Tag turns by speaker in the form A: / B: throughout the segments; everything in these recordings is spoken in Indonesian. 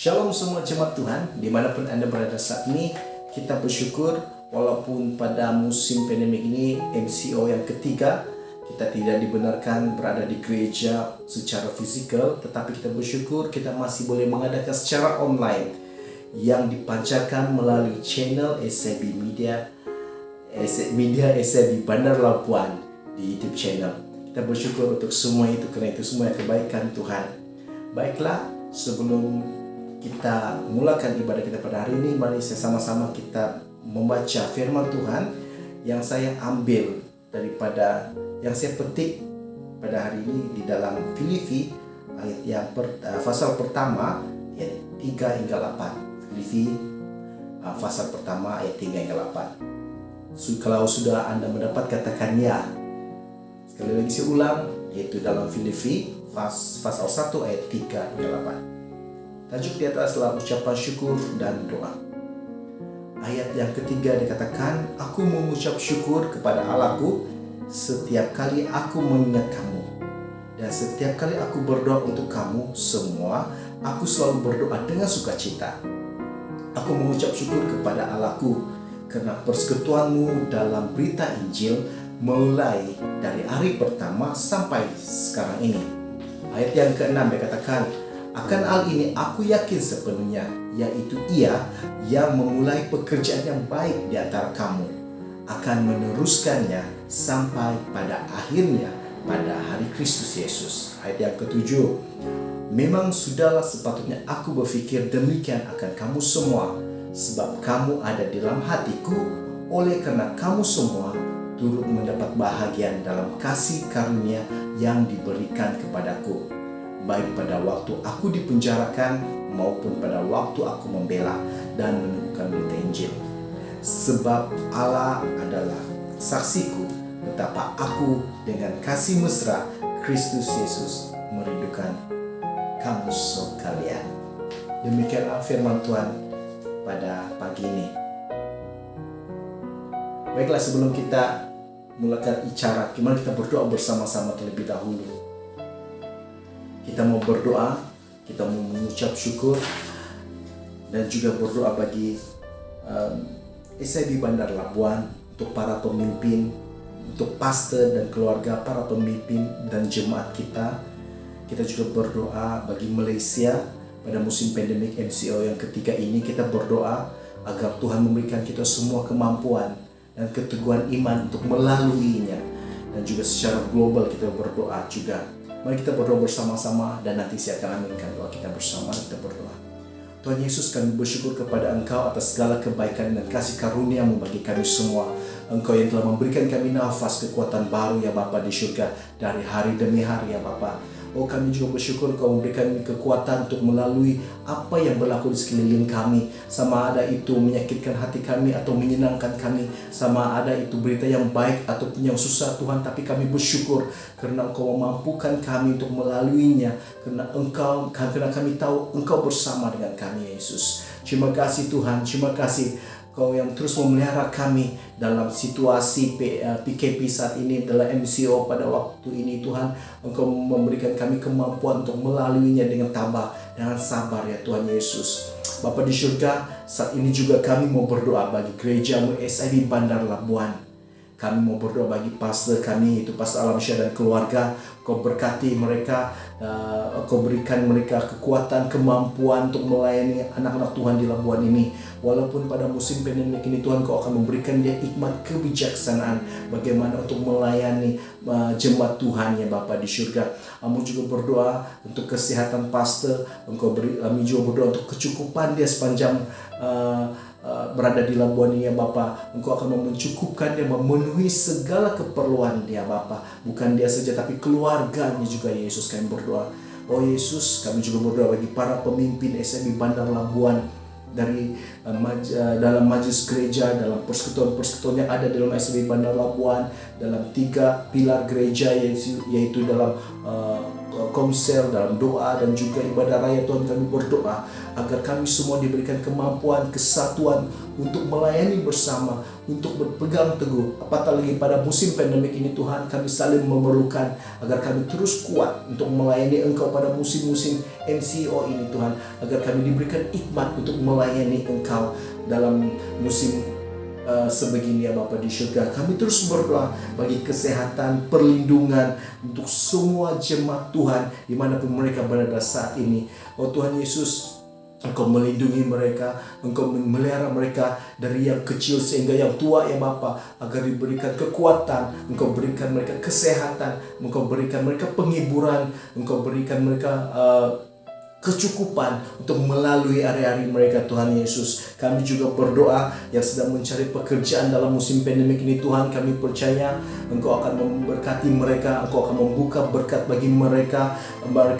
A: Shalom semua jemaat Tuhan, dimanapun Anda berada saat ini. Kita bersyukur walaupun pada musim pandemik ini MCO yang ketiga kita tidak dibenarkan berada di gereja secara fisikal, tetapi kita bersyukur kita masih boleh mengadakan secara online yang dipancarkan melalui channel SAB Media SAB Bandar Labuan di YouTube channel. Kita bersyukur untuk semua itu, karena itu semua kebaikan Tuhan. Baiklah, sebelum kita mulakan ibadah kita pada hari ini, mari sama-sama kita membaca firman Tuhan yang saya ambil daripada yang saya petik pada hari ini di dalam Filipi ayat yang pasal pertama ayat 3 hingga 8. Filipi pasal pertama ayat 3 hingga 8. Kalau sudah Anda mendapat, katakan ya. Sekali lagi saya ulang, yaitu dalam Filipi pasal 1 ayat 3 hingga 8. Tajuk di atas adalah ucapan syukur dan doa. Ayat yang ketiga dikatakan, aku mengucap syukur kepada Allahku setiap kali aku mengingat kamu. Dan setiap kali aku berdoa untuk kamu semua, aku selalu berdoa dengan sukacita. Aku mengucap syukur kepada Allahku karena persekutuanmu dalam berita Injil mulai dari hari pertama sampai sekarang ini. Ayat yang ke-6 dikatakan, akan hal ini aku yakin sepenuhnya, yaitu Ia yang memulai pekerjaan yang baik di antara kamu akan meneruskannya sampai pada akhirnya pada hari Kristus Yesus. Ayat yang ke-7, memang sudahlah sepatutnya aku berfikir demikian akan kamu semua, sebab kamu ada di dalam hatiku, oleh karena kamu semua turut mendapat bahagian dalam kasih karunia yang diberikan kepadaku, baik pada waktu aku dipenjarakan maupun pada waktu aku membela dan meneguhkan berita Injil. Sebab Allah adalah saksiku betapa aku dengan kasih mesra Kristus Yesus merindukan kamu sekalian. Demikianlah firman Tuhan pada pagi ini. Baiklah, sebelum kita mulakan isyarat, gimana kita berdoa bersama-sama terlebih dahulu. Kita mau berdoa, kita mau mengucap syukur, dan juga berdoa bagi SAB Bandar Labuan, untuk para pemimpin, untuk pastor dan keluarga, para pemimpin dan jemaat kita. Kita juga berdoa bagi Malaysia pada musim pandemik MCO yang ketiga ini. Kita berdoa agar Tuhan memberikan kita semua kemampuan dan keteguhan iman untuk melaluinya. Dan juga secara global kita berdoa juga. Mari kita berdoa bersama-sama dan nanti saya akan aminkan doa kita bersama. Kita berdoa. Tuhan Yesus, kami bersyukur kepada Engkau atas segala kebaikan dan kasih karunia-Mu bagi kami semua. Engkau yang telah memberikan kami nafas kekuatan baru ya Bapa di surga dari hari demi hari ya Bapa. Oh, kami juga bersyukur Kau memberikan kekuatan untuk melalui apa yang berlaku di sekeliling kami. Sama ada itu menyakitkan hati kami atau menyenangkan kami. Sama ada itu berita yang baik ataupun yang susah Tuhan. Tapi kami bersyukur karena Engkau memampukan kami untuk melaluinya. Karena kami tahu Engkau bersama dengan kami Yesus. Terima kasih Tuhan, terima kasih Kau yang terus memelihara kami dalam situasi PKP saat ini, dalam MCO pada waktu ini Tuhan. Engkau memberikan kami kemampuan untuk melaluinya dengan tabah, dengan sabar ya Tuhan Yesus. Bapa di surga, saat ini juga kami mau berdoa bagi gereja-Mu SAB Bandar Labuan. Kami mau berdoa bagi pastor kami, itu Pastor Alamsyah dan keluarga. Kau berkati mereka, Kau berikan mereka kekuatan, kemampuan untuk melayani anak-anak Tuhan di Labuan ini. Walaupun pada musim pandemik ini Tuhan, Kau akan memberikan dia hikmat kebijaksanaan bagaimana untuk melayani jemaat Tuhan ya Bapa di surga. Kami juga berdoa untuk kesehatan pastor. Kami juga berdoa untuk kecukupan dia sepanjang berada di Labuan ini ya Bapa. Engkau akan mencukupkan dia, memenuhi segala keperluan dia Bapa. Bukan dia saja tapi keluarganya juga Yesus, kami berdoa. Oh Yesus, kami juga berdoa bagi para pemimpin SAB Bandar Labuan dari dalam majelis gereja, dalam persekutuan-persekutuan yang ada dalam SAB Bandar Labuan, dalam 3 pilar gereja yaitu dalam Komsel, dalam doa dan juga ibadah raya Tuhan, kami berdoa agar kami semua diberikan kemampuan, kesatuan untuk melayani bersama, untuk berpegang teguh. Apatah lagi pada musim pandemik ini Tuhan, kami saling memerlukan agar kami terus kuat untuk melayani Engkau pada musim-musim MCO ini Tuhan, agar kami diberikan hikmat untuk melayani Engkau dalam musim sebegini ya Bapa di surga. Kami terus berdoa bagi kesehatan, perlindungan untuk semua jemaat Tuhan dimanapun mereka berada saat ini. Oh Tuhan Yesus, Engkau melindungi mereka, Engkau memelihara mereka dari yang kecil sehingga yang tua ya Bapa, agar diberikan kekuatan, Engkau berikan mereka kesehatan, Engkau berikan mereka penghiburan, Engkau berikan mereka kecukupan untuk melalui hari-hari mereka Tuhan Yesus. Kami juga berdoa yang sedang mencari pekerjaan dalam musim pandemik ini Tuhan, kami percaya Engkau akan memberkati mereka, Engkau akan membuka berkat bagi mereka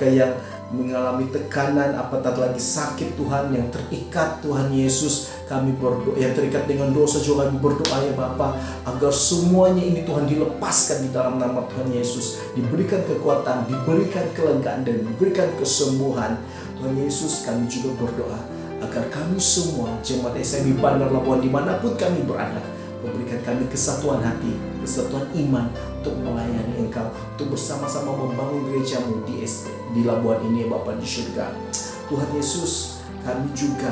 A: yang mengalami tekanan, apatah lagi sakit Tuhan, yang terikat Tuhan Yesus. Kami berdoa, yang terikat dengan dosa juga kami berdoa ya Bapa, agar semuanya ini Tuhan dilepaskan di dalam nama Tuhan Yesus, diberikan kekuatan, diberikan kelegaan dan diberikan kesembuhan. Tuhan Yesus, kami juga berdoa agar kami semua jemaat SMI Bandar Labuan dimanapun kami berada, memberikan kami kesatuan hati, kesatuan iman untuk melayani Engkau, untuk bersama-sama membangun gereja-Mu di Labuan ini ya Bapa di surga. Tuhan Yesus, kami juga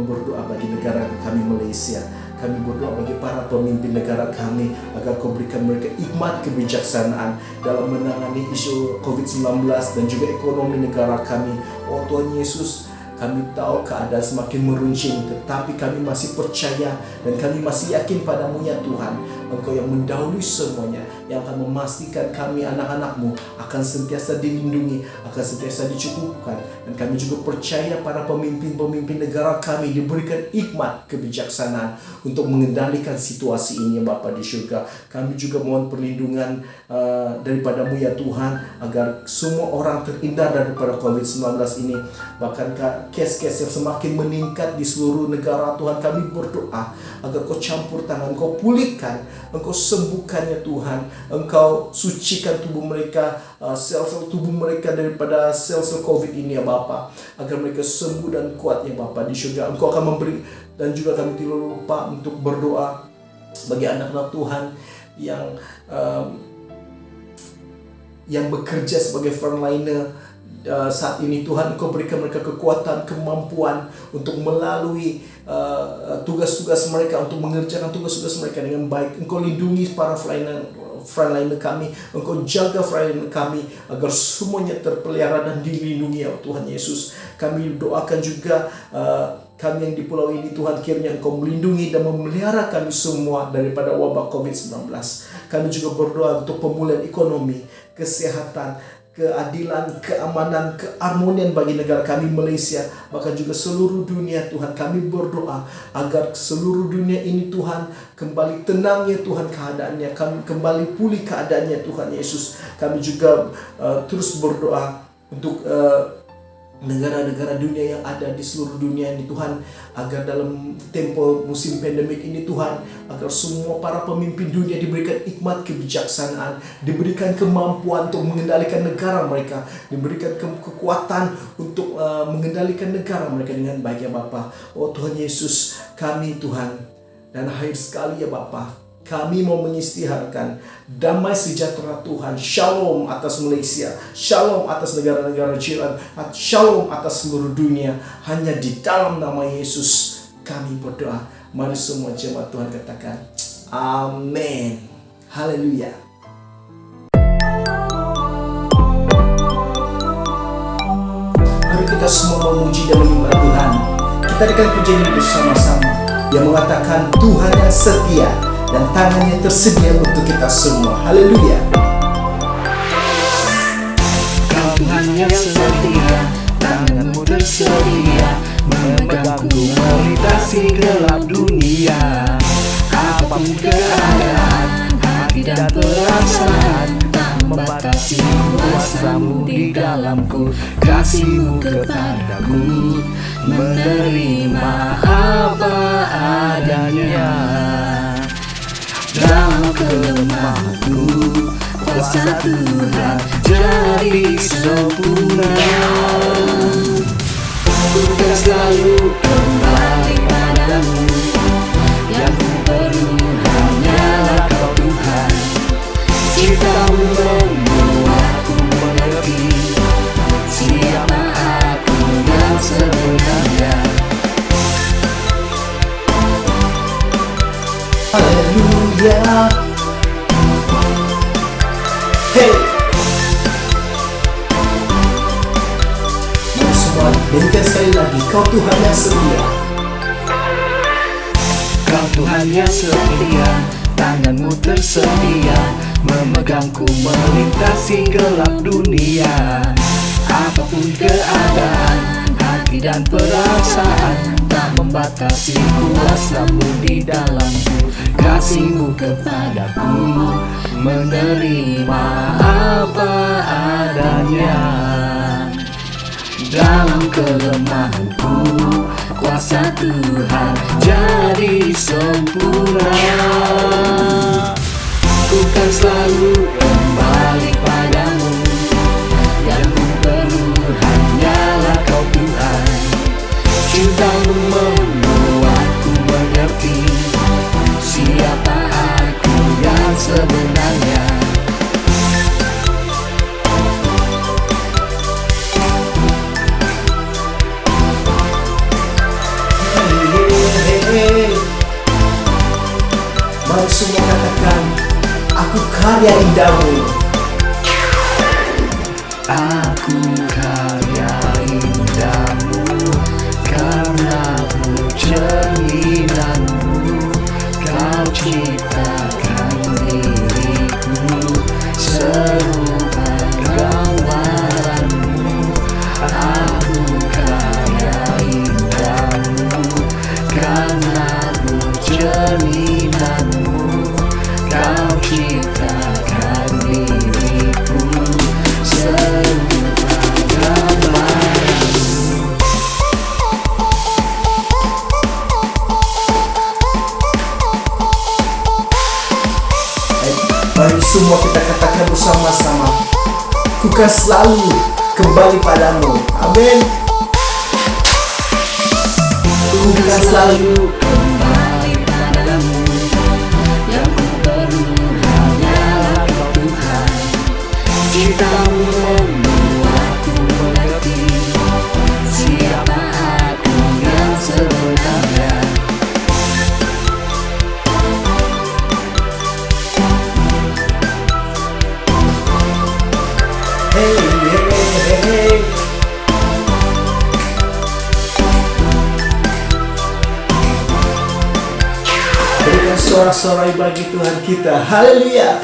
A: berdoa bagi negara kami Malaysia. Kami berdoa bagi para pemimpin negara kami agar Kau berikan mereka hikmat kebijaksanaan dalam menangani isu COVID-19 dan juga ekonomi negara kami. Oh Tuhan Yesus, kami tahu keadaan semakin meruncing, tetapi kami masih percaya dan kami masih yakin padamu ya Tuhan. Engkau yang mendahului semuanya, yang akan memastikan kami anak-anak-Mu akan sentiasa dilindungi, akan sentiasa dicukupkan. Dan kami juga percaya para pemimpin-pemimpin negara kami diberikan hikmat kebijaksanaan untuk mengendalikan situasi ini Bapa di surga. Kami juga mohon perlindungan daripada-Mu ya Tuhan, agar semua orang terhindar daripada COVID-19 ini. Bahkan kes-kes yang semakin meningkat di seluruh negara Tuhan, kami berdoa agar Kau campur tangan, Kau pulihkan, Engkau sembuhkan ya Tuhan, Engkau sucikan tubuh mereka, sel-sel tubuh mereka daripada sel-sel COVID ini ya Bapa, agar mereka sembuh dan kuat ya Bapa di surga. Engkau akan memberi, dan juga kami tidak lupa untuk berdoa bagi anak-anak Tuhan yang bekerja sebagai frontliner saat ini Tuhan. Engkau berikan mereka kekuatan, kemampuan untuk melalui tugas-tugas mereka, untuk mengerjakan tugas-tugas mereka dengan baik. Engkau lindungi para frontliner kami, Engkau jaga frontliner kami agar semuanya terpelihara dan dilindungi ya Tuhan Yesus. Kami doakan juga kami yang di pulau ini Tuhan, kiranya Engkau melindungi dan memelihara kami semua daripada wabah COVID-19. Kami juga berdoa untuk pemulihan ekonomi, kesehatan, keadilan, keamanan, keharmonian bagi negara kami Malaysia, bahkan juga seluruh dunia Tuhan. Kami berdoa agar seluruh dunia ini Tuhan kembali tenangnya Tuhan keadaannya, kami kembali pulih keadaannya Tuhan Yesus. Kami juga terus berdoa untuk negara-negara dunia yang ada di seluruh dunia ini Tuhan, agar dalam tempo musim pandemik ini Tuhan, agar semua para pemimpin dunia diberikan hikmat kebijaksanaan, diberikan kemampuan untuk mengendalikan negara mereka, diberikan kekuatan untuk mengendalikan negara mereka dengan baik ya Bapa. Oh Tuhan Yesus, kami Tuhan, dan akhir sekali ya Bapa, kami mau mengisytiharkan damai sejahtera Tuhan, shalom atas Malaysia, shalom atas negara-negara jiran, shalom atas seluruh dunia. Hanya di dalam nama Yesus kami berdoa. Mari semua jemaat Tuhan katakan amin. Haleluya. Mari kita semua memuji dan menyembah Tuhan. Kita akan pujian bersama-sama yang mengatakan Tuhan yang setia dan tangannya tersedia untuk kita semua. Haleluya.
B: Kau hanya setia, tanganmu tersedia memegangku melintasi gelap dunia. Apapun keadaan, hati dan perasaan, tak membatasi kuasamu di dalamku. Kasihmu kepadaku, menerima apa adanya. Dalam kelemahanku, kuasa Tuhan jadi sempurna. Ku kan selalu kembali padamu, yang ku perlu hanyalah Kau Tuhan. Cintamu membuatku mengerti siapa aku yang sebenarnya.
A: Haleluya. Hey, mari semua nyanyikan sekali lagi. Kau Tuhan yang setia.
B: Kau Tuhan yang setia, tanganmu tersedia memegangku melintasi gelap dunia. Apapun keadaan, hati dan perasaan tak membatasi kuasa-Mu di dalamku. Kasih-Mu kepadaku menerima apa adanya. Dalam kelemahanku, kuasa Tuhan jadi sempurna. Ku kan selalu kembali padamu, yang ku perlu hanyalah Kau Tuhan. Cintamu membuatku mengerti siapa aku yang sebenarnya.
A: Mari semua katakan, aku karya indahmu.
B: Aku karya indahmu, karena ku cerminanmu. Kau ciptakan diriku serupa gambaranmu. Aku karya indahmu, karena ku cerminanmu. Kau ciptakan diriku serupa gambaranmu.
A: Mari semua kita katakan bersama-sama, ku kan selalu kembali padamu. Amin. Ku kan selalu
B: kembali padamu, yang ku perlu hanyalah Kau Tuhan. Cintamu membuatku mengerti siapa aku yang sebenarnya.
A: hey, hey, hey. Berikan sorak-sorai bagi Tuhan kita. Haleluya.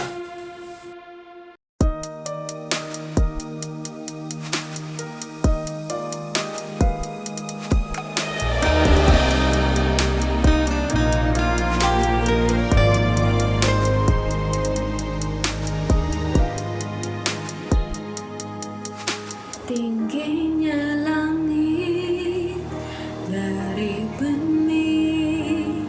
C: Tingginya langit dari benih,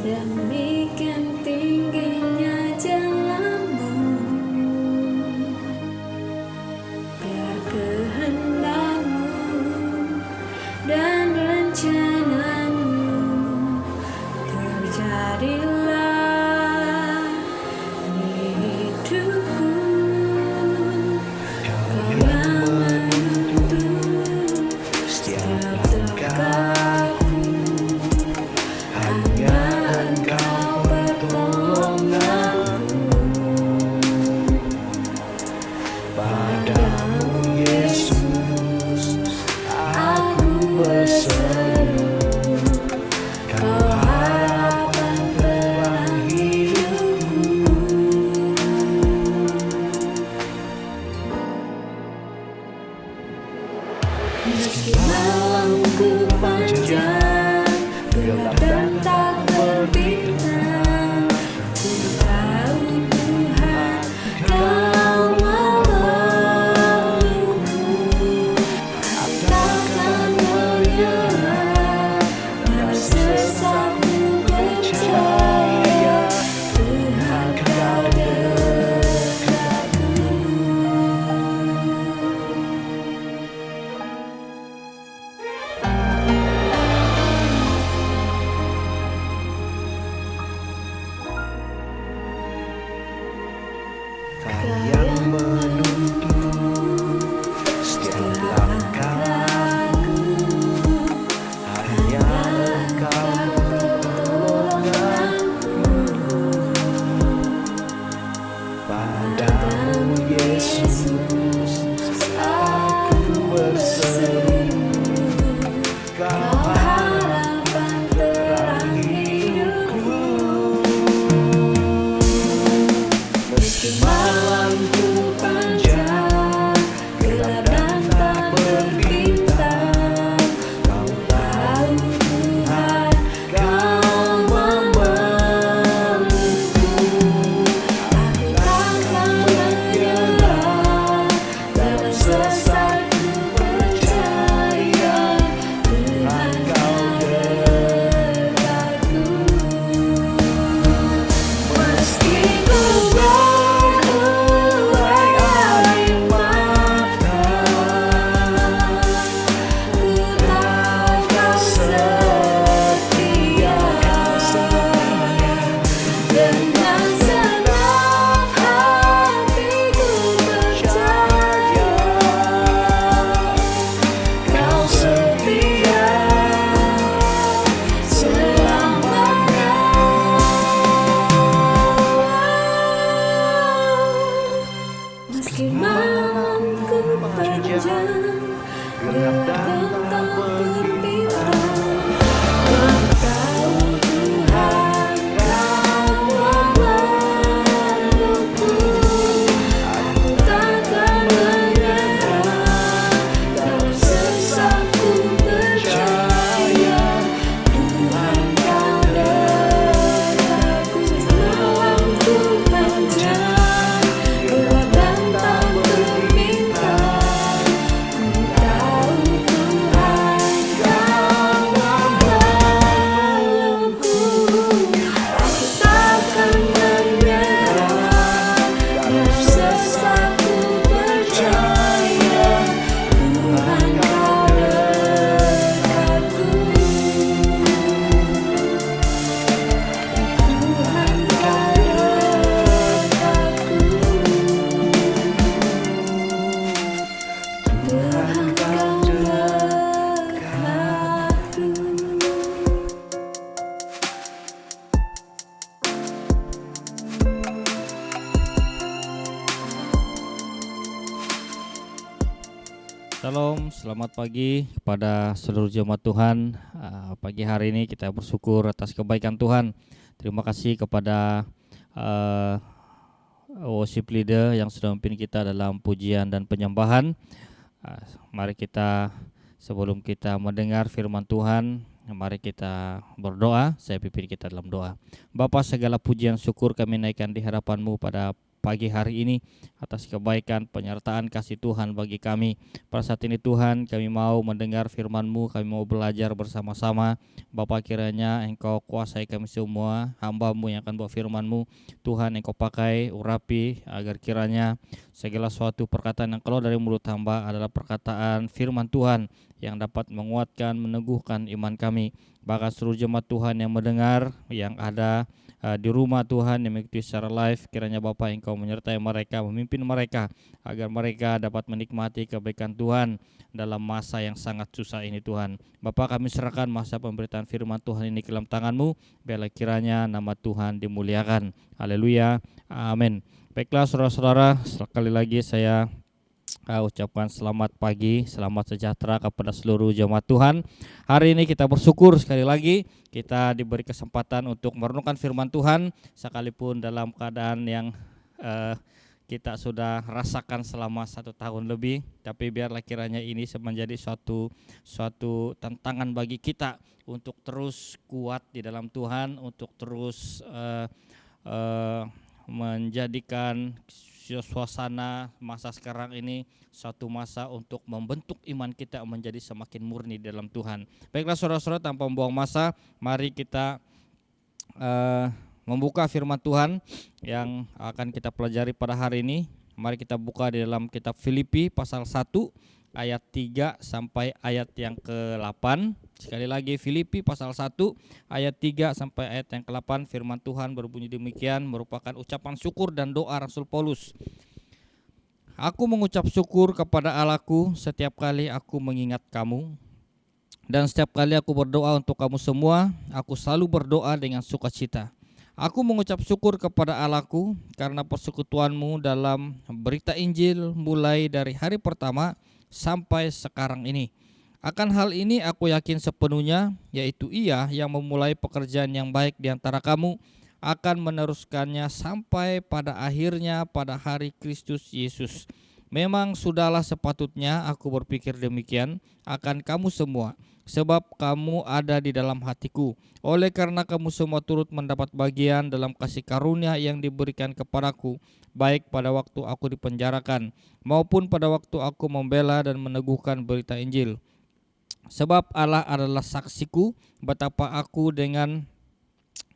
C: demikian tingginya jalanmu. Biar kehendakmu dan rencanamu terjadilah di hidupku. Kau yang menuntun setiap langkahku, hanya Engkau pertolonganku.
B: Padamu Yesus aku berseru, Kau harapan terang hidupku.
C: Meski malamku panjang, gelap dan tak berbintang, ku tahu Tuhan Kau memelukku. Aku takkan menyerah, dalam sesakku percaya Tuhan Kau dekat. panjang,
B: gelap dan tak berpindah.
C: Engkau Tuhan, Kau memelukku. Aku takkan menyerah, dalam sesakku percaya. Tuhan Kau dekatku, malamku panjang, gelap dan tak berpindah. Engkau Tuhan, Kau memelukku. Aku takkan menyerah, dalam sesakku percaya. Tuhan Kau dekatku. Tuhan Kau dekatku. Tuhan Kau dekatku.
D: Shalom, selamat pagi kepada seluruh jemaat Tuhan. Pagi hari ini kita bersyukur atas kebaikan Tuhan. Terima kasih kepada worship leader yang sudah memimpin kita dalam pujian dan penyembahan. Mari kita, sebelum kita mendengar firman Tuhan, mari kita berdoa. Saya pimpin kita dalam doa. Bapa, segala pujian syukur kami naikkan di hadapan-Mu pada pagi hari ini atas kebaikan penyertaan kasih Tuhan bagi kami. Pada saat ini Tuhan, kami mau mendengar firman-Mu, kami mau belajar bersama-sama. Bapa, kiranya Engkau kuasai kami semua, hamba-Mu yang akan bawa firman-Mu. Tuhan, Engkau pakai, urapi, agar kiranya segala suatu perkataan yang keluar dari mulut hamba adalah perkataan firman Tuhan yang dapat menguatkan, meneguhkan iman kami. Bahkan seluruh jemaat Tuhan yang mendengar, yang ada di rumah Tuhan, yang mengikuti secara live, kiranya Bapa Engkau menyertai mereka, memimpin mereka, agar mereka dapat menikmati kebaikan Tuhan dalam masa yang sangat susah ini Tuhan. Bapa, kami serahkan masa pemberitaan firman Tuhan ini ke dalam tangan-Mu, biarlah kiranya nama Tuhan dimuliakan. Haleluya, amin. Baiklah saudara-saudara, sekali lagi saya ucapkan selamat pagi, selamat sejahtera kepada seluruh jemaat Tuhan. Hari ini kita bersyukur sekali lagi kita diberi kesempatan untuk merenungkan firman Tuhan, sekalipun dalam keadaan yang kita sudah rasakan selama 1 tahun lebih, tapi biarlah kiranya ini menjadi suatu tantangan bagi kita untuk terus kuat di dalam Tuhan, untuk terus menjadikan suasana masa sekarang ini suatu masa untuk membentuk iman kita menjadi semakin murni dalam Tuhan. Baiklah saudara-saudara, tanpa membuang masa, mari kita membuka firman Tuhan yang akan kita pelajari pada hari ini. Mari kita buka di dalam kitab Filipi pasal 1 ayat 3 sampai ayat yang ke-8. Sekali lagi, Filipi pasal 1 ayat 3 sampai ayat yang ke-8. Firman Tuhan berbunyi demikian, merupakan ucapan syukur dan doa Rasul Paulus. Aku mengucap syukur kepada Allahku setiap kali aku mengingat kamu, dan setiap kali aku berdoa untuk kamu semua, aku selalu berdoa dengan sukacita. Aku mengucap syukur kepada Allahku karena persekutuanmu dalam berita Injil mulai dari hari pertama sampai sekarang ini. Akan hal ini aku yakin sepenuhnya, yaitu Ia yang memulai pekerjaan yang baik di antara kamu akan meneruskannya sampai pada akhirnya pada hari Kristus Yesus. Memang sudahlah sepatutnya aku berpikir demikian akan kamu semua, sebab kamu ada di dalam hatiku. Oleh karena kamu semua turut mendapat bagian dalam kasih karunia yang diberikan kepadaku, baik pada waktu aku dipenjarakan maupun pada waktu aku membela dan meneguhkan berita Injil. Sebab Allah adalah saksiku betapa aku dengan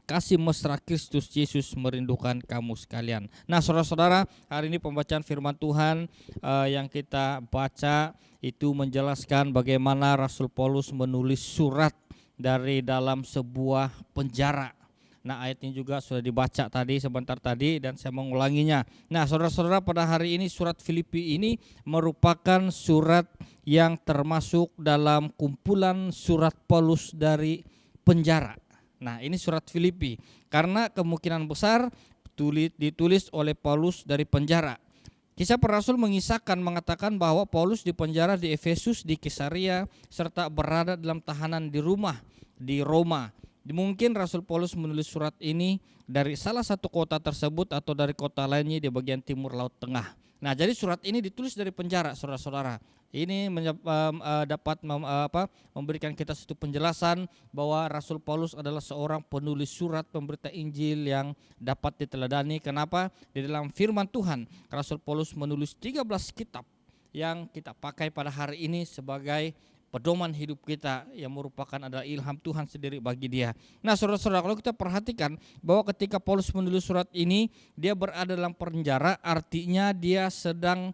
D: kasih mesra Kristus Yesus merindukan kamu sekalian. Nah saudara-saudara, hari ini pembacaan firman Tuhan yang kita baca itu menjelaskan bagaimana Rasul Paulus menulis surat dari dalam sebuah penjara. Nah ayat ini juga sudah dibaca tadi sebentar tadi dan saya mengulanginya. Nah saudara-saudara, pada hari ini surat Filipi ini merupakan surat yang termasuk dalam kumpulan surat Paulus dari penjara. Nah ini surat Filipi karena kemungkinan besar ditulis oleh Paulus dari penjara. Kisah para Rasul mengisahkan mengatakan bahwa Paulus dipenjara di Efesus, di Kaisarea, serta berada dalam tahanan di rumah di Roma. Mungkin Rasul Paulus menulis surat ini dari salah satu kota tersebut atau dari kota lainnya di bagian timur Laut Tengah. Nah, jadi surat ini ditulis dari penjara, saudara-saudara. Ini dapat memberikan kita satu penjelasan bahwa Rasul Paulus adalah seorang penulis surat pemberita Injil yang dapat diteladani. Kenapa? Di dalam firman Tuhan, Rasul Paulus menulis 13 kitab yang kita pakai pada hari ini sebagai pedoman hidup kita, yang merupakan adalah ilham Tuhan sendiri bagi dia. Nah, saudara-saudara, kalau kita perhatikan bahwa ketika Paulus menulis surat ini, dia berada dalam penjara, artinya dia sedang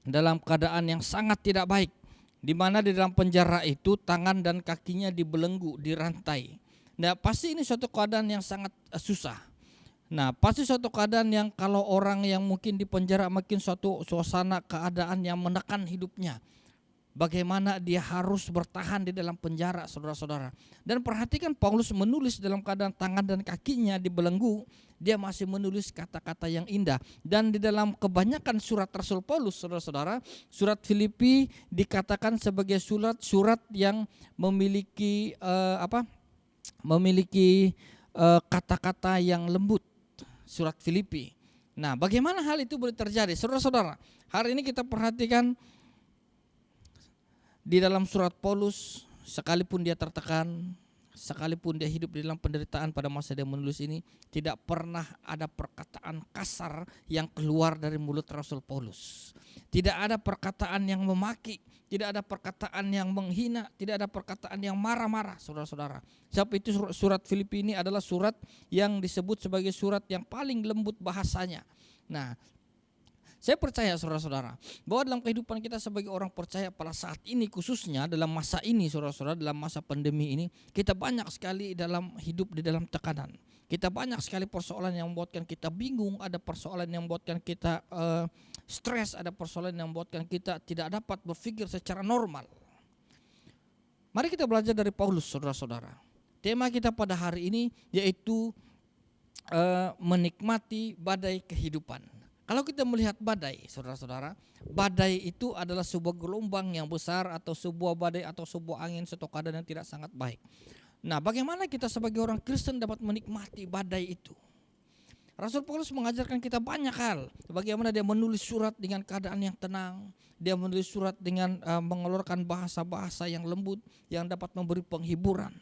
D: dalam keadaan yang sangat tidak baik, di mana di dalam penjara itu tangan dan kakinya dibelenggu, dirantai. Nah, pasti ini suatu keadaan yang sangat susah. Nah, pasti suatu keadaan yang kalau orang yang mungkin di penjara, makin suatu suasana keadaan yang menekan hidupnya. Bagaimana dia harus bertahan di dalam penjara, saudara-saudara. Dan perhatikan Paulus menulis dalam keadaan tangan dan kakinya dibelenggu, dia masih menulis kata-kata yang indah. Dan di dalam kebanyakan surat Rasul Paulus, saudara-saudara, surat Filipi dikatakan sebagai surat yang memiliki kata-kata yang lembut. Surat Filipi. Nah, bagaimana hal itu boleh terjadi, saudara-saudara? Hari ini kita perhatikan di dalam surat Paulus, sekalipun dia tertekan, sekalipun dia hidup di dalam penderitaan pada masa dia menulis ini, tidak pernah ada perkataan kasar yang keluar dari mulut Rasul Paulus. Tidak ada perkataan yang memaki, tidak ada perkataan yang menghina, tidak ada perkataan yang marah-marah, saudara-saudara. Sebab itu surat Filipi ini adalah surat yang disebut sebagai surat yang paling lembut bahasanya. Nah, saya percaya, saudara-saudara, bahwa dalam kehidupan kita sebagai orang percaya pada saat ini, khususnya dalam masa ini, saudara-saudara, dalam masa pandemi ini, kita banyak sekali dalam hidup di dalam tekanan. Kita banyak sekali persoalan yang membuatkan kita bingung, ada persoalan yang membuatkan kita stres, ada persoalan yang membuatkan kita tidak dapat berpikir secara normal. Mari kita belajar dari Paulus, saudara-saudara. Tema kita pada hari ini yaitu menikmati badai kehidupan. Kalau kita melihat badai, saudara-saudara, badai itu adalah sebuah gelombang yang besar atau sebuah badai atau sebuah angin, suatu keadaan yang tidak sangat baik. Nah, bagaimana kita sebagai orang Kristen dapat menikmati badai itu? Rasul Paulus mengajarkan kita banyak hal. Bagaimana dia menulis surat dengan keadaan yang tenang, dia menulis surat dengan mengeluarkan bahasa-bahasa yang lembut yang dapat memberi penghiburan.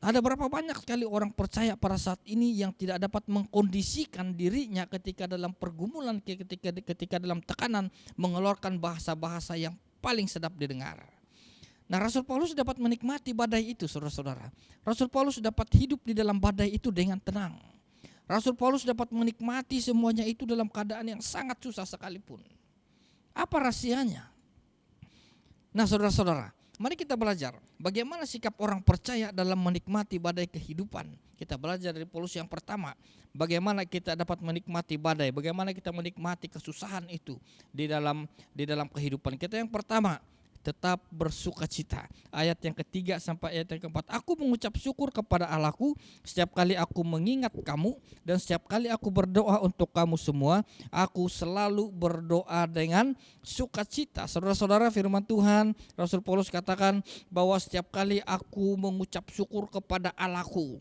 D: Ada berapa banyak sekali orang percaya pada saat ini yang tidak dapat mengkondisikan dirinya ketika dalam pergumulan, ketika dalam tekanan, mengeluarkan bahasa-bahasa yang paling sedap didengar. Nah, Rasul Paulus dapat menikmati badai itu, saudara-saudara. Rasul Paulus dapat hidup di dalam badai itu dengan tenang. Rasul Paulus dapat menikmati semuanya itu dalam keadaan yang sangat susah sekalipun. Apa rahasianya? Nah, saudara-saudara, mari kita belajar bagaimana sikap orang percaya dalam menikmati badai kehidupan. Kita belajar dari Paulus yang pertama, bagaimana kita dapat menikmati badai, bagaimana kita menikmati kesusahan itu di dalam kehidupan kita. Yang pertama, tetap bersukacita. Ayat yang ketiga sampai ayat yang keempat. Aku mengucap syukur kepada Allahku setiap kali aku mengingat kamu, dan setiap kali aku berdoa untuk kamu semua, aku selalu berdoa dengan sukacita. Saudara-saudara, firman Tuhan, Rasul Paulus katakan bahwa setiap kali aku mengucap syukur kepada Allahku,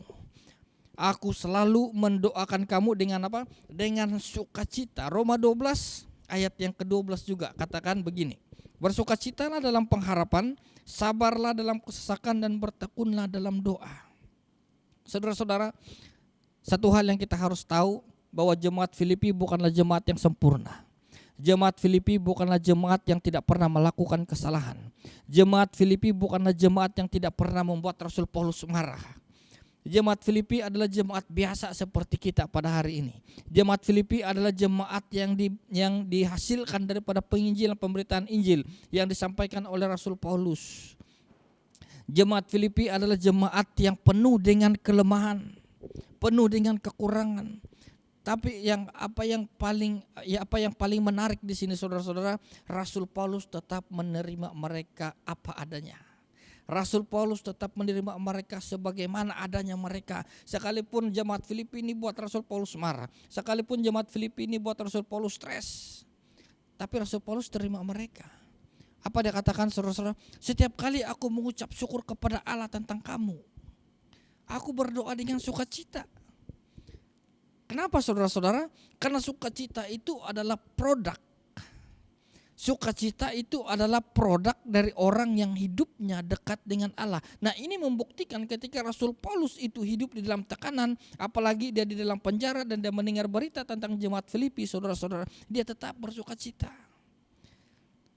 D: aku selalu mendoakan kamu dengan apa? Dengan sukacita. Roma 12 ayat yang ke-12 juga katakan begini. Bersukacitalah dalam pengharapan, sabarlah dalam kesesakan, dan bertekunlah dalam doa. Saudara-saudara, satu hal yang kita harus tahu, bahwa jemaat Filipi bukanlah jemaat yang sempurna. Jemaat Filipi bukanlah jemaat yang tidak pernah melakukan kesalahan. Jemaat Filipi bukanlah jemaat yang tidak pernah membuat Rasul Paulus marah. Jemaat Filipi adalah jemaat biasa seperti kita pada hari ini. Jemaat Filipi adalah jemaat yang dihasilkan daripada penginjilan, pemberitaan Injil yang disampaikan oleh Rasul Paulus. Jemaat Filipi adalah jemaat yang penuh dengan kelemahan, penuh dengan kekurangan. Tapi apa yang paling menarik di sini, saudara-saudara, Rasul Paulus tetap menerima mereka apa adanya. Rasul Paulus tetap menerima mereka sebagaimana adanya mereka. Sekalipun jemaat Filipi ini buat Rasul Paulus marah, sekalipun jemaat Filipi ini buat Rasul Paulus stres, tapi Rasul Paulus terima mereka. Apa dia katakan, saudara-saudara? Setiap kali aku mengucap syukur kepada Allah tentang kamu, aku berdoa dengan sukacita. Kenapa, saudara-saudara? Karena sukacita itu adalah produk. Sukacita itu adalah produk dari orang yang hidupnya dekat dengan Allah. Nah, ini membuktikan ketika Rasul Paulus itu hidup di dalam tekanan, apalagi dia di dalam penjara dan dia mendengar berita tentang jemaat Filipi, saudara-saudara, dia tetap bersukacita.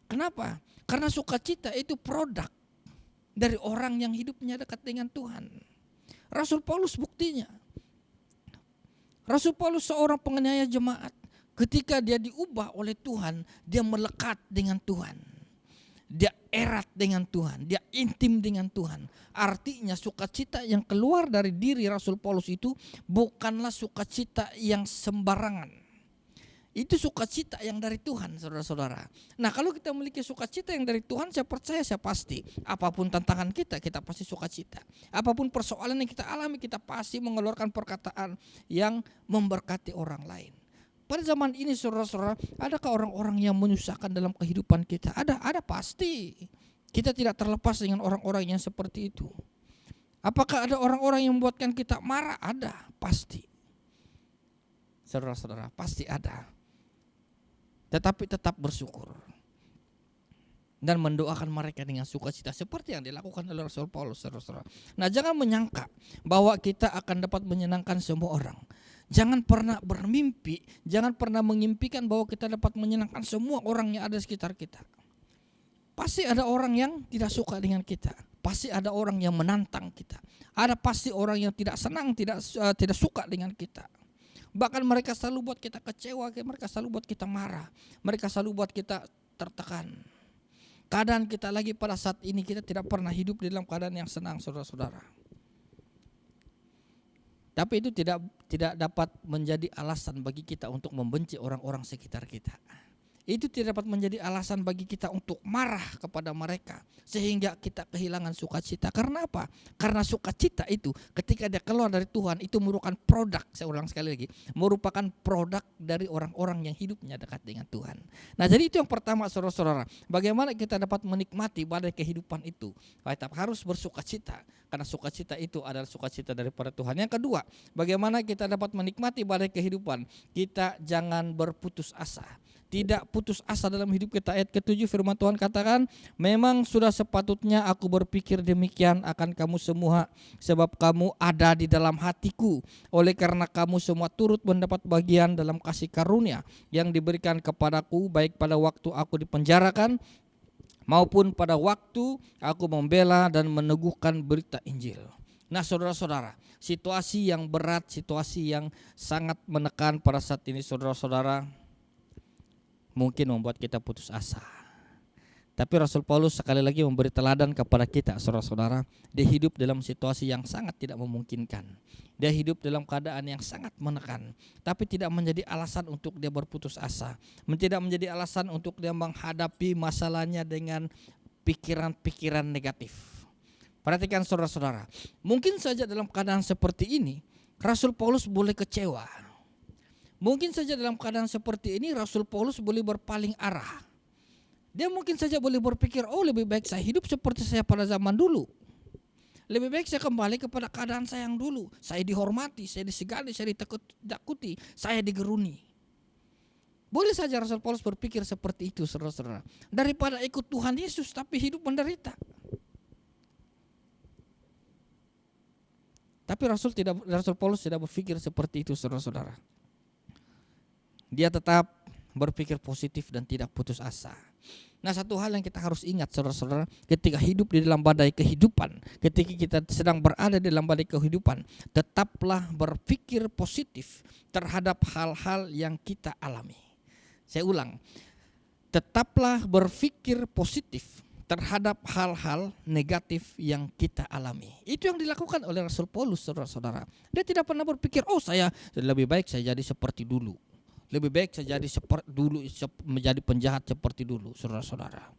D: Kenapa? Karena sukacita itu produk dari orang yang hidupnya dekat dengan Tuhan. Rasul Paulus buktinya. Rasul Paulus seorang penganiaya jemaat. Ketika dia diubah oleh Tuhan, dia melekat dengan Tuhan. Dia erat dengan Tuhan, dia intim dengan Tuhan. Artinya sukacita yang keluar dari diri Rasul Paulus itu bukanlah sukacita yang sembarangan. Itu sukacita yang dari Tuhan, saudara-saudara. Nah, kalau kita memiliki sukacita yang dari Tuhan, saya percaya, saya pasti apapun tantangan kita, kita pasti sukacita. Apapun persoalan yang kita alami, kita pasti mengeluarkan perkataan yang memberkati orang lain. Pada zaman ini, saudara-saudara, adakah orang-orang yang menyusahkan dalam kehidupan kita? Ada pasti. Kita tidak terlepas dengan orang-orang yang seperti itu. Apakah ada orang-orang yang membuatkan kita marah? Ada, pasti. Saudara-saudara, pasti ada. Tetapi tetap bersyukur dan mendoakan mereka dengan sukacita seperti yang dilakukan oleh Rasul Paulus, saudara-saudara. Nah, jangan menyangka bahwa kita akan dapat menyenangkan semua orang. Jangan pernah bermimpi, jangan pernah mengimpikan bahwa kita dapat menyenangkan semua orang yang ada di sekitar kita. Pasti ada orang yang tidak suka dengan kita. Pasti ada orang yang menantang kita. Ada pasti orang yang tidak senang, tidak suka dengan kita. Bahkan mereka selalu buat kita kecewa, mereka selalu buat kita marah, mereka selalu buat kita tertekan. Keadaan kita lagi pada saat ini, kita tidak pernah hidup di dalam keadaan yang senang, saudara-saudara. Tapi itu tidak dapat menjadi alasan bagi kita untuk membenci orang-orang sekitar kita. Itu tidak dapat menjadi alasan bagi kita untuk marah kepada mereka sehingga kita kehilangan sukacita. Karena apa? Karena sukacita itu ketika dia keluar dari Tuhan itu merupakan produk, saya ulang sekali lagi, merupakan produk dari orang-orang yang hidupnya dekat dengan Tuhan. Nah, jadi itu yang pertama, saudara-saudara. Bagaimana kita dapat menikmati badai kehidupan itu? Kita harus bersukacita karena sukacita itu adalah sukacita daripada Tuhan. Yang kedua, bagaimana kita dapat menikmati badai kehidupan? Kita jangan berputus asa. Tidak putus asa dalam hidup kita. Ayat ke-7 firman Tuhan katakan, memang sudah sepatutnya aku berpikir demikian akan kamu semua, sebab kamu ada di dalam hatiku. Oleh karena kamu semua turut mendapat bagian dalam kasih karunia yang diberikan kepadaku, baik pada waktu aku dipenjarakan maupun pada waktu aku membela dan meneguhkan berita Injil. Nah, saudara-saudara, situasi yang berat, situasi yang sangat menekan pada saat ini, saudara-saudara, mungkin membuat kita putus asa. Tapi Rasul Paulus sekali lagi memberi teladan kepada kita, saudara-saudara. Dia hidup dalam situasi yang sangat tidak memungkinkan. Dia hidup dalam keadaan yang sangat menekan. Tapi tidak menjadi alasan untuk dia berputus asa. Tidak menjadi alasan untuk dia menghadapi masalahnya dengan pikiran-pikiran negatif. Perhatikan, saudara-saudara. Mungkin saja dalam keadaan seperti ini, Rasul Paulus boleh kecewa. Mungkin saja dalam keadaan seperti ini Rasul Paulus boleh berpaling arah. Dia mungkin saja boleh berpikir, oh lebih baik saya hidup seperti saya pada zaman dulu. Lebih baik saya kembali kepada keadaan saya yang dulu. Saya dihormati, saya disegani, saya ditakuti, saya digeruni. Boleh saja Rasul Paulus berpikir seperti itu, saudara-saudara. Daripada ikut Tuhan Yesus tapi hidup menderita. Tapi Rasul Paulus tidak berpikir seperti itu, saudara-saudara. Dia tetap berpikir positif dan tidak putus asa. Nah, satu hal yang kita harus ingat, saudara-saudara, ketika hidup di dalam badai kehidupan, ketika kita sedang berada di dalam badai kehidupan, tetaplah berpikir positif terhadap hal-hal yang kita alami. Saya ulang, tetaplah berpikir positif terhadap hal-hal negatif yang kita alami. Itu yang dilakukan oleh Rasul Paulus, saudara-saudara. Dia tidak pernah berpikir, oh saya lebih baik saya jadi seperti dulu. Lebih baik saya jadi seperti dulu, menjadi penjahat seperti dulu, saudara-saudara.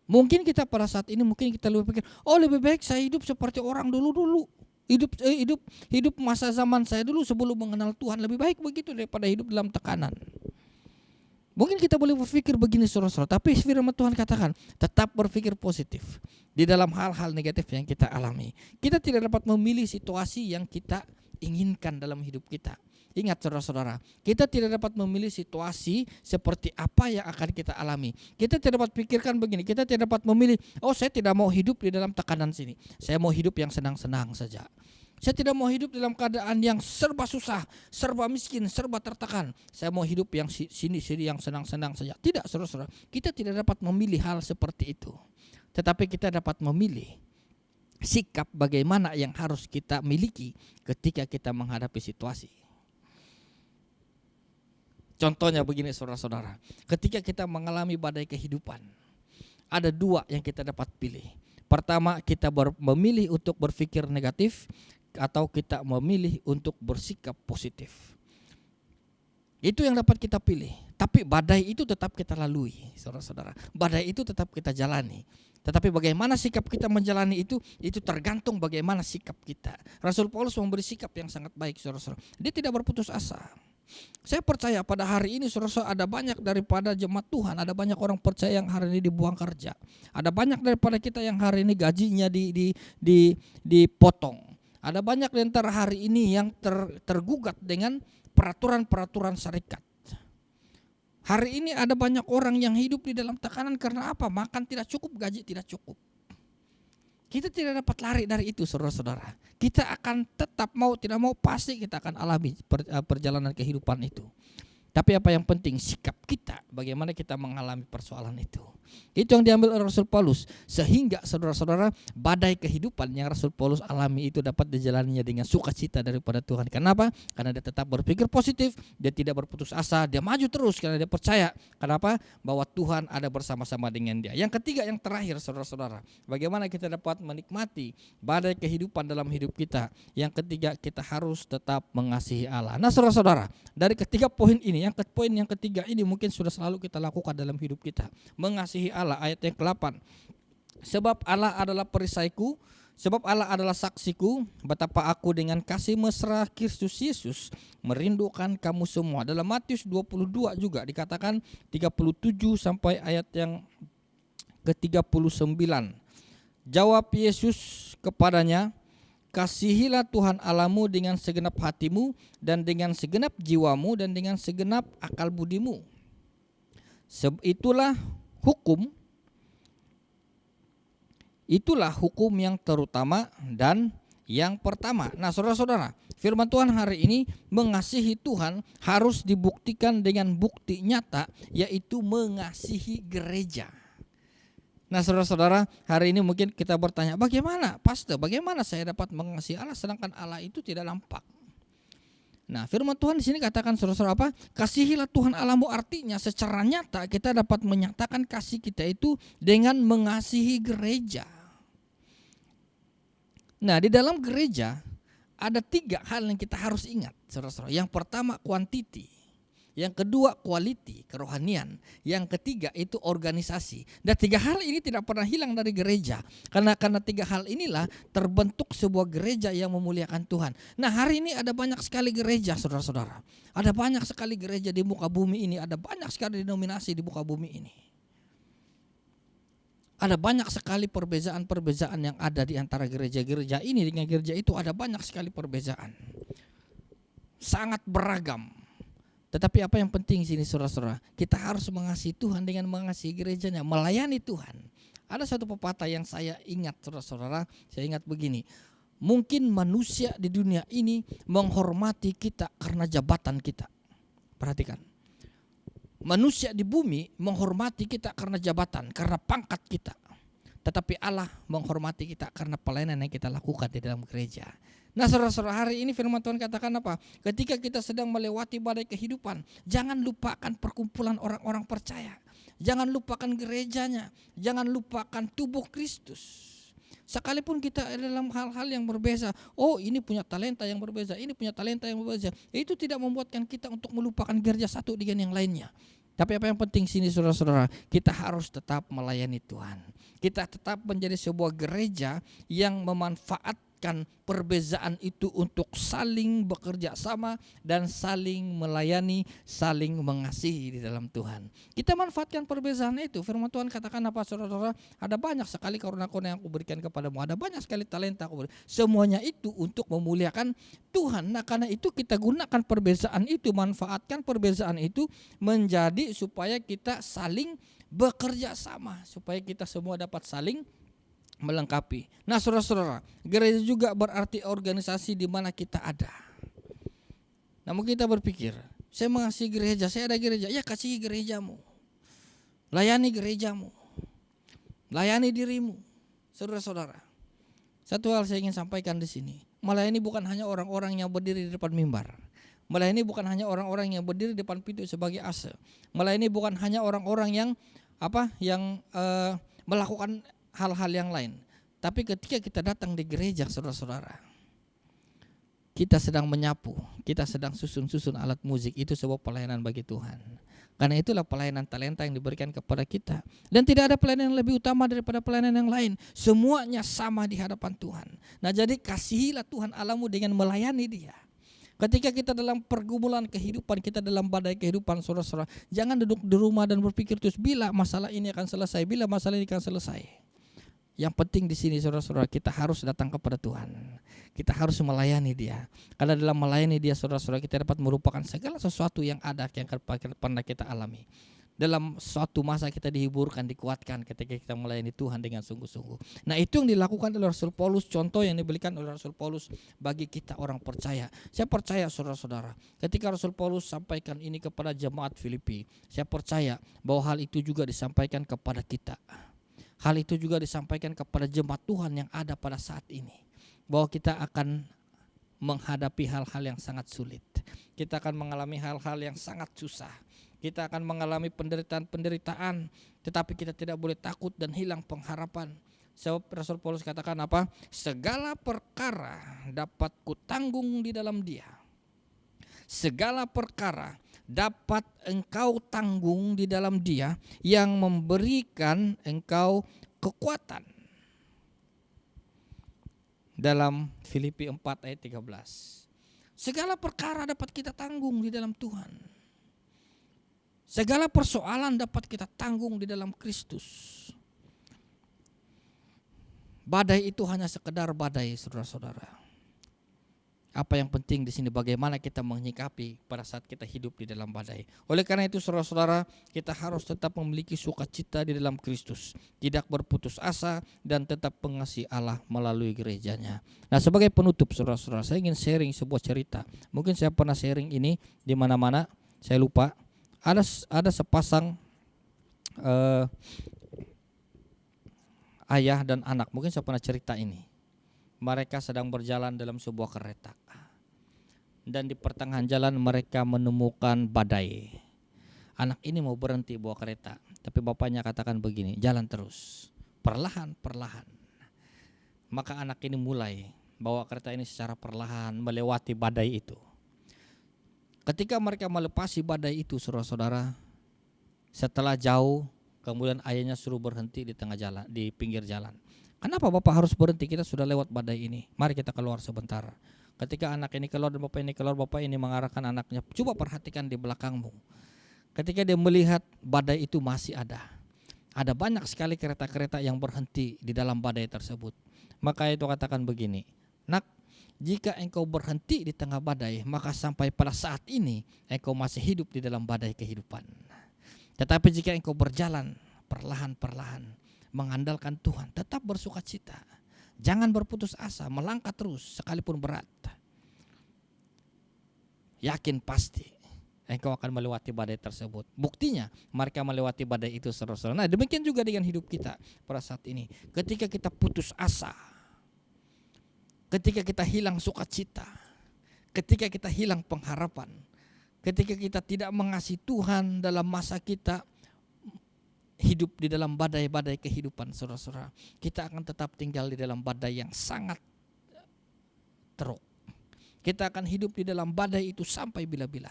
D: Mungkin kita pada saat ini mungkin kita lebih pikir, oh lebih baik saya hidup seperti orang dulu. Hidup masa zaman saya dulu sebelum mengenal Tuhan, lebih baik begitu daripada hidup dalam tekanan. Mungkin kita boleh berpikir begini saudara-saudara, tapi firman Tuhan katakan tetap berpikir positif di dalam hal-hal negatif yang kita alami. Kita tidak dapat memilih situasi yang kita inginkan dalam hidup kita. Ingat saudara-saudara, kita tidak dapat memilih situasi seperti apa yang akan kita alami. Kita tidak dapat pikirkan begini, kita tidak dapat memilih, oh saya tidak mau hidup di dalam tekanan sini. Saya mau hidup yang senang-senang saja. Saya tidak mau hidup dalam keadaan yang serba susah, serba miskin, serba tertekan. Saya mau hidup yang sini yang senang-senang saja. Tidak saudara-saudara, kita tidak dapat memilih hal seperti itu. Tetapi kita dapat memilih sikap bagaimana yang harus kita miliki ketika kita menghadapi situasi. Contohnya begini saudara-saudara, ketika kita mengalami badai kehidupan, ada dua yang kita dapat pilih. Pertama, kita memilih untuk berpikir negatif atau kita memilih untuk bersikap positif. Itu yang dapat kita pilih. Tapi badai itu tetap kita lalui, saudara-saudara. Badai itu tetap kita jalani. Tetapi bagaimana sikap kita menjalani itu tergantung bagaimana sikap kita. Rasul Paulus memberi sikap yang sangat baik, saudara-saudara. Dia tidak berputus asa. Saya percaya pada hari ini saudara-saudara ada banyak daripada jemaat Tuhan, ada banyak orang percaya yang hari ini dibuang kerja. Ada banyak daripada kita yang hari ini gajinya dipotong. Ada banyak di antara hari ini yang tergugat dengan peraturan-peraturan syarikat. Hari ini ada banyak orang yang hidup di dalam tekanan karena apa? Makan tidak cukup, gaji tidak cukup. Kita tidak dapat lari dari itu saudara-saudara. Kita akan tetap mau tidak mau pasti kita akan alami perjalanan kehidupan itu. Tapi apa yang penting sikap kita, bagaimana kita mengalami persoalan itu. Itu yang diambil oleh Rasul Paulus. Sehingga saudara-saudara badai kehidupan yang Rasul Paulus alami itu dapat dijalaninya dengan sukacita daripada Tuhan. Kenapa? Karena dia tetap berpikir positif, dia tidak berputus asa, dia maju terus karena dia percaya. Kenapa? Bahwa Tuhan ada bersama-sama dengan dia. Yang ketiga, yang terakhir saudara-saudara, bagaimana kita dapat menikmati badai kehidupan dalam hidup kita. Yang ketiga, kita harus tetap mengasihi Allah. Nah saudara-saudara, dari ketiga poin ini, poin yang ketiga ini mungkin sudah selalu kita lakukan dalam hidup kita. Mengasihi Allah, ayat yang ke-8. Sebab Allah adalah perisaiku, sebab Allah adalah saksiku, betapa aku dengan kasih mesra Kristus Yesus merindukan kamu semua. Dalam Matius 22 juga dikatakan 37 sampai ayat yang ke-39. Jawab Yesus kepadanya, kasihilah Tuhan Allahmu dengan segenap hatimu dan dengan segenap jiwamu dan dengan segenap akal budimu. Itulah hukum yang terutama dan yang pertama. Nah saudara-saudara, firman Tuhan hari ini mengasihi Tuhan harus dibuktikan dengan bukti nyata, yaitu mengasihi gereja. Nah saudara-saudara, hari ini mungkin kita bertanya, bagaimana pastor, bagaimana saya dapat mengasihi Allah sedangkan Allah itu tidak nampak? Nah firman Tuhan di sini katakan saudara-saudara apa? Kasihilah Tuhan Allahmu, artinya secara nyata kita dapat menyatakan kasih kita itu dengan mengasihi gereja. Nah di dalam gereja ada 3 hal yang kita harus ingat saudara-saudara. Yang pertama quantity. Yang kedua quality, kerohanian. Yang ketiga itu organisasi. Dan 3 hal ini tidak pernah hilang dari gereja. Karena 3 hal inilah terbentuk sebuah gereja yang memuliakan Tuhan. Nah hari ini ada banyak sekali gereja saudara-saudara. Ada banyak sekali gereja di muka bumi ini. Ada banyak sekali denominasi di muka bumi ini. Ada banyak sekali perbedaan-perbedaan yang ada di antara gereja-gereja ini dengan gereja itu. Ada banyak sekali perbedaan. Sangat beragam. Tetapi apa yang penting sini saudara-saudara, kita harus mengasihi Tuhan dengan mengasihi gerejanya, melayani Tuhan. Ada satu pepatah yang saya ingat saudara-saudara, saya ingat begini. Mungkin manusia di dunia ini menghormati kita karena jabatan kita. Perhatikan. Manusia di bumi menghormati kita karena jabatan, karena pangkat kita. Tetapi Allah menghormati kita karena pelayanan yang kita lakukan di dalam gereja. Nah saudara-saudara, hari ini firman Tuhan katakan apa? Ketika kita sedang melewati badai kehidupan, jangan lupakan perkumpulan orang-orang percaya. Jangan lupakan gerejanya. Jangan lupakan tubuh Kristus. Sekalipun kita dalam hal-hal yang berbeza, oh ini punya talenta yang berbeza, ini punya talenta yang berbeza, itu tidak membuatkan kita untuk melupakan gereja satu dengan yang lainnya. Tapi apa yang penting sini saudara-saudara, kita harus tetap melayani Tuhan. Kita tetap menjadi sebuah gereja yang memanfaatkan perbezaan itu untuk saling bekerja sama dan saling melayani, saling mengasihi di dalam Tuhan. Kita manfaatkan perbezaan itu. Firman Tuhan katakan apa saudara-saudara? Ada banyak sekali karunia-karunia yang aku berikan kepadamu. Ada banyak sekali talenta aku berikan. Semuanya itu untuk memuliakan Tuhan. Nah karena itu kita gunakan perbezaan itu, manfaatkan perbezaan itu menjadi supaya kita saling bekerja sama, supaya kita semua dapat saling melengkapi. Nah saudara-saudara, gereja juga berarti organisasi di mana kita ada. Namun kita berpikir, saya mengasihi gereja, saya ada gereja, ya kasihi gerejamu, layani gerejamu, layani dirimu. Saudara-saudara, satu hal saya ingin sampaikan di sini, melayani bukan hanya orang-orang yang berdiri di depan mimbar. Melayani bukan hanya orang-orang yang berdiri di depan pintu sebagai ase. Melayani bukan hanya orang-orang yang melakukan hal-hal yang lain. Tapi ketika kita datang di gereja saudara-saudara, kita sedang menyapu, kita sedang susun-susun alat musik, itu sebuah pelayanan bagi Tuhan. Karena itulah pelayanan talenta yang diberikan kepada kita. Dan tidak ada pelayanan yang lebih utama daripada pelayanan yang lain. Semuanya sama di hadapan Tuhan. Nah jadi kasihilah Tuhan Allahmu dengan melayani Dia. Ketika kita dalam pergumulan kehidupan, kita dalam badai kehidupan saudara-saudara, jangan duduk di rumah dan berpikir terus bila masalah ini akan selesai, bila masalah ini akan selesai. Yang penting di sini saudara-saudara, kita harus datang kepada Tuhan. Kita harus melayani Dia. Karena dalam melayani Dia saudara-saudara, kita dapat merupakan segala sesuatu yang ada yang pernah kita alami. Dalam suatu masa kita dihiburkan, dikuatkan ketika kita melayani Tuhan dengan sungguh-sungguh. Nah itu yang dilakukan oleh Rasul Paulus, contoh yang diberikan oleh Rasul Paulus bagi kita orang percaya. Saya percaya saudara-saudara, ketika Rasul Paulus sampaikan ini kepada jemaat Filipi, saya percaya bahwa hal itu juga disampaikan kepada kita. Hal itu juga disampaikan kepada jemaat Tuhan yang ada pada saat ini. Bahwa kita akan menghadapi hal-hal yang sangat sulit. Kita akan mengalami hal-hal yang sangat susah. Kita akan mengalami penderitaan, tetapi kita tidak boleh takut dan hilang pengharapan. Sebab Rasul Paulus katakan apa? Segala perkara dapat kutanggung di dalam Dia. Segala perkara dapat engkau tanggung di dalam Dia yang memberikan engkau kekuatan. Dalam Filipi 4 ayat 13. Segala perkara dapat kita tanggung di dalam Tuhan. Segala persoalan dapat kita tanggung di dalam Kristus. Badai itu hanya sekedar badai, saudara-saudara. Apa yang penting di sini bagaimana kita menyikapi pada saat kita hidup di dalam badai. Oleh karena itu saudara-saudara, kita harus tetap memiliki sukacita di dalam Kristus, tidak berputus asa dan tetap mengasihi Allah melalui gerejanya. Nah, sebagai penutup saudara-saudara, saya ingin sharing sebuah cerita. Mungkin saya pernah sharing ini di mana-mana, saya lupa. Ada sepasang ayah dan anak, mungkin saya pernah cerita ini. Mereka sedang berjalan dalam sebuah kereta. Dan di pertengahan jalan mereka menemukan badai. Anak ini mau berhenti bawa kereta, tapi bapaknya katakan begini, jalan terus, perlahan-perlahan. Maka anak ini mulai bawa kereta ini secara perlahan melewati badai itu. Ketika mereka melepasi badai itu saudara-saudara, setelah jauh kemudian ayahnya suruh berhenti di tengah jalan, di pinggir jalan. Kenapa bapak harus berhenti? Kita sudah lewat badai ini. Mari kita keluar sebentar. Ketika anak ini keluar dan bapak ini keluar, bapak ini mengarahkan anaknya, coba perhatikan di belakangmu. Ketika dia melihat badai itu masih ada. Ada banyak sekali kereta-kereta yang berhenti di dalam badai tersebut. Maka itu katakan begini, nak, jika engkau berhenti di tengah badai, maka sampai pada saat ini engkau masih hidup di dalam badai kehidupan. Tetapi jika engkau berjalan perlahan-perlahan, mengandalkan Tuhan, tetap bersukacita, jangan berputus asa, melangkah terus sekalipun berat, yakin pasti engkau akan melewati badai tersebut. Buktinya mereka melewati badai itu saudara-saudara. Nah demikian juga dengan hidup kita pada saat ini. Ketika kita putus asa, ketika kita hilang sukacita, ketika kita hilang pengharapan, ketika kita tidak mengasihi Tuhan dalam masa kita hidup di dalam badai-badai kehidupan saudara-saudara, kita akan tetap tinggal di dalam badai yang sangat teruk. Kita akan hidup di dalam badai itu sampai bila-bila.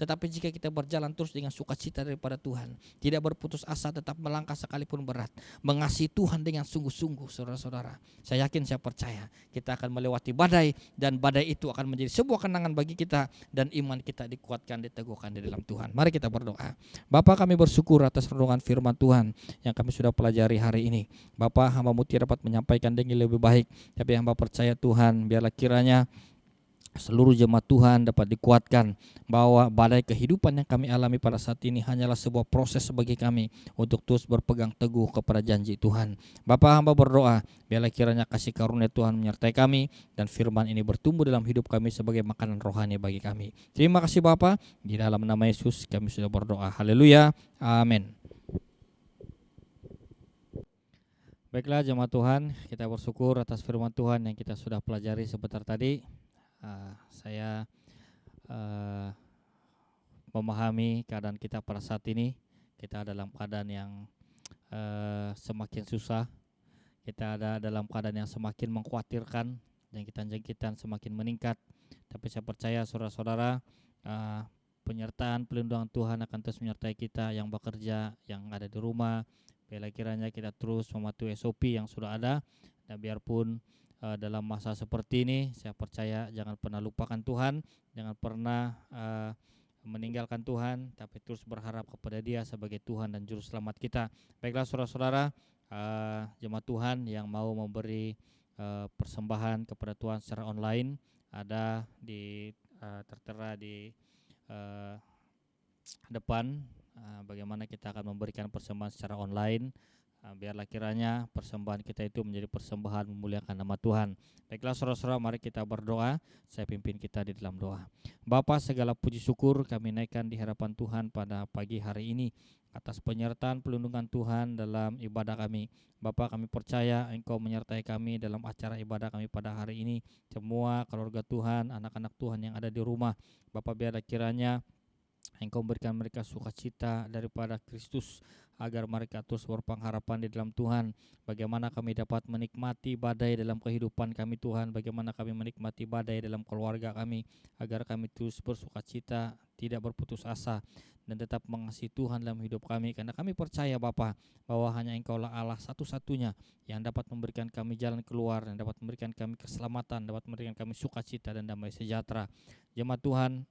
D: Tetapi jika kita berjalan terus dengan sukacita daripada Tuhan, tidak berputus asa, tetap melangkah sekalipun berat, mengasihi Tuhan dengan sungguh-sungguh, saudara-saudara, saya yakin, saya percaya kita akan melewati badai, dan badai itu akan menjadi sebuah kenangan bagi kita, dan iman kita dikuatkan, diteguhkan di dalam Tuhan. Mari kita berdoa. Bapa, kami bersyukur atas renungan firman Tuhan yang kami sudah pelajari hari ini. Bapa, hamba-Mu tidak dapat menyampaikan dengan lebih baik, tapi hamba percaya Tuhan, biarlah kiranya seluruh jemaat Tuhan dapat dikuatkan bahwa badai kehidupan yang kami alami pada saat ini hanyalah sebuah proses bagi kami untuk terus berpegang teguh kepada janji Tuhan. Bapa, hamba berdoa, biarlah kiranya kasih karunia Tuhan menyertai kami, dan firman ini bertumbuh dalam hidup kami sebagai makanan rohani bagi kami. Terima kasih Bapa, di dalam nama Yesus kami sudah berdoa. Haleluya, amin. Baiklah jemaat Tuhan, kita bersyukur atas firman Tuhan yang kita sudah pelajari sebentar tadi. Saya memahami keadaan kita pada saat ini. Kita dalam keadaan yang semakin susah, kita ada dalam keadaan yang semakin mengkhawatirkan, dan jangkitan semakin meningkat. Tapi saya percaya saudara-saudara, penyertaan pelindungan Tuhan akan terus menyertai kita yang bekerja, yang ada di rumah. Bila kiranya kita terus mematuhi SOP yang sudah ada, dan biarpun dalam masa seperti ini, saya percaya jangan pernah lupakan Tuhan, jangan pernah meninggalkan Tuhan, tapi terus berharap kepada Dia sebagai Tuhan dan Juru Selamat kita. Baiklah saudara-saudara, jemaat Tuhan yang mau memberi persembahan kepada Tuhan secara online, ada tertera di depan bagaimana kita akan memberikan persembahan secara online. Biarlah kiranya persembahan kita itu menjadi persembahan memuliakan nama Tuhan. Baiklah saudara-saudara, mari kita berdoa. Saya pimpin kita di dalam doa. Bapa, segala puji syukur kami naikkan di hadapan Tuhan pada pagi hari ini atas penyertaan pelindungan Tuhan dalam ibadah kami. Bapa, kami percaya Engkau menyertai kami dalam acara ibadah kami pada hari ini. Semua keluarga Tuhan, anak-anak Tuhan yang ada di rumah, Bapa, biarlah kiranya Engkau berikan mereka sukacita daripada Kristus, agar mereka terus berpengharapan di dalam Tuhan. Bagaimana kami dapat menikmati badai dalam kehidupan kami Tuhan, bagaimana kami menikmati badai dalam keluarga kami, agar kami terus bersukacita, tidak berputus asa, dan tetap mengasihi Tuhan dalam hidup kami. Karena kami percaya Bapa, bahwa hanya Engkaulah Allah satu-satunya yang dapat memberikan kami jalan keluar, dan dapat memberikan kami keselamatan, dapat memberikan kami sukacita dan damai sejahtera. Jemaat Tuhan,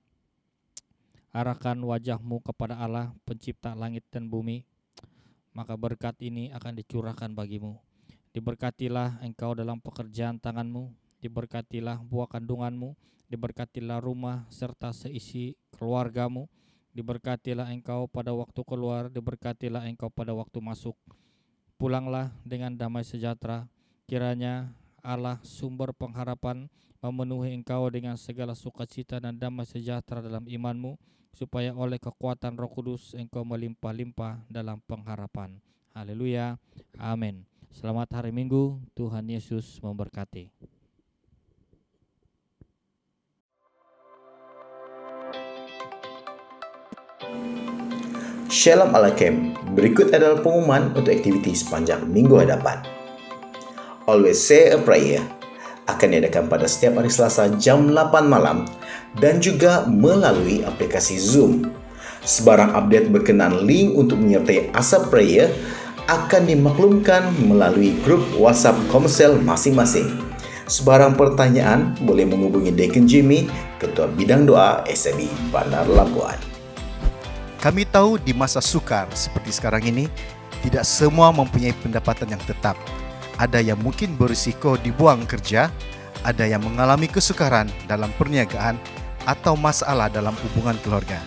D: arahkan wajahmu kepada Allah, pencipta langit dan bumi, maka berkat ini akan dicurahkan bagimu. Diberkatilah engkau dalam pekerjaan tanganmu, diberkatilah buah kandunganmu, diberkatilah rumah serta seisi keluargamu, diberkatilah engkau pada waktu keluar, diberkatilah engkau pada waktu masuk. Pulanglah dengan damai sejahtera. Kiranya Allah sumber pengharapan memenuhi engkau dengan segala sukacita dan damai sejahtera dalam imanmu, supaya oleh kekuatan Roh Kudus engkau melimpah-limpah dalam pengharapan. Haleluya, amin. Selamat hari Minggu, Tuhan Yesus memberkati.
E: Shalom Alaikum. Berikut adalah pengumuman untuk aktiviti sepanjang minggu hadapan. Always Say a Prayer akan diadakan pada setiap hari Selasa jam 8 malam dan juga melalui aplikasi Zoom. Sebarang update berkenaan link untuk menyertai Asap Prayer akan dimaklumkan melalui grup WhatsApp Komsel masing-masing. Sebarang pertanyaan boleh menghubungi Deacon Jimmy, Ketua Bidang Doa SMI Bandar Labuan.
F: Kami tahu di masa sukar seperti sekarang ini, tidak semua mempunyai pendapatan yang tetap. Ada yang mungkin berisiko dibuang kerja, ada yang mengalami kesukaran dalam perniagaan atau masalah dalam hubungan keluarga.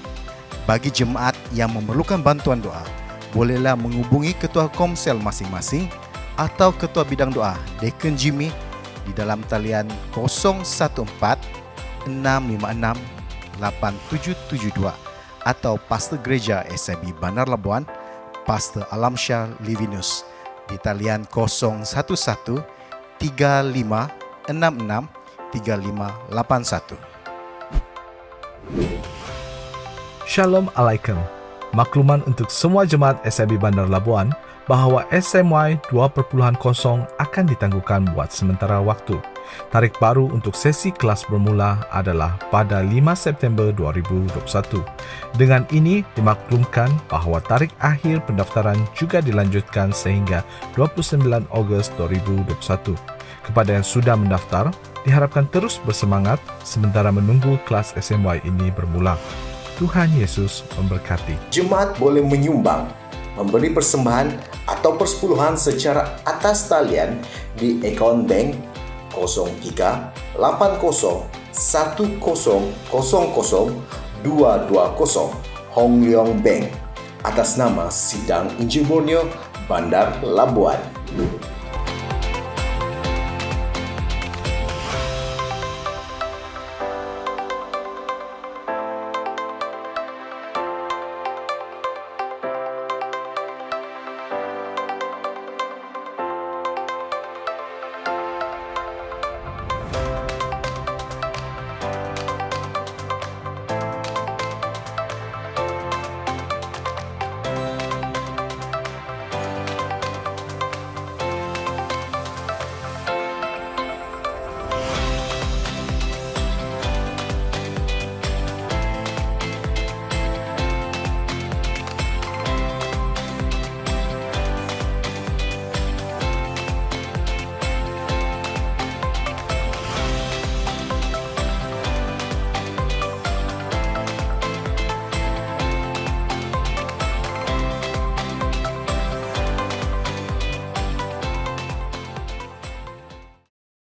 F: Bagi jemaat yang memerlukan bantuan doa, bolehlah menghubungi Ketua Komsel masing-masing atau Ketua Bidang Doa Deacon Jimmy di dalam talian 014 656 8772 atau Pastor Gereja SMI Bandar Labuan, Pastor Alamsyah Livinus di talian 011 3566 3581.
B: Shalom Alaikum. Makluman untuk semua jemaat SMI Bandar Labuan bahawa SMY 2.0 akan ditangguhkan buat sementara waktu. Tarikh baru untuk sesi kelas bermula adalah pada 5 September 2021. Dengan ini dimaklumkan bahawa tarikh akhir pendaftaran juga dilanjutkan sehingga 29 Ogos 2021. Kepada yang sudah mendaftar, diharapkan terus bersemangat sementara menunggu kelas SMY ini bermula. Tuhan Yesus memberkati.
E: Jemaat boleh menyumbang, memberi persembahan atau persepuluhan secara atas talian di akaun bank 03 80 10 00 220 Hong Leong Bank atas nama Sidang Injil Borneo Bandar Labuan.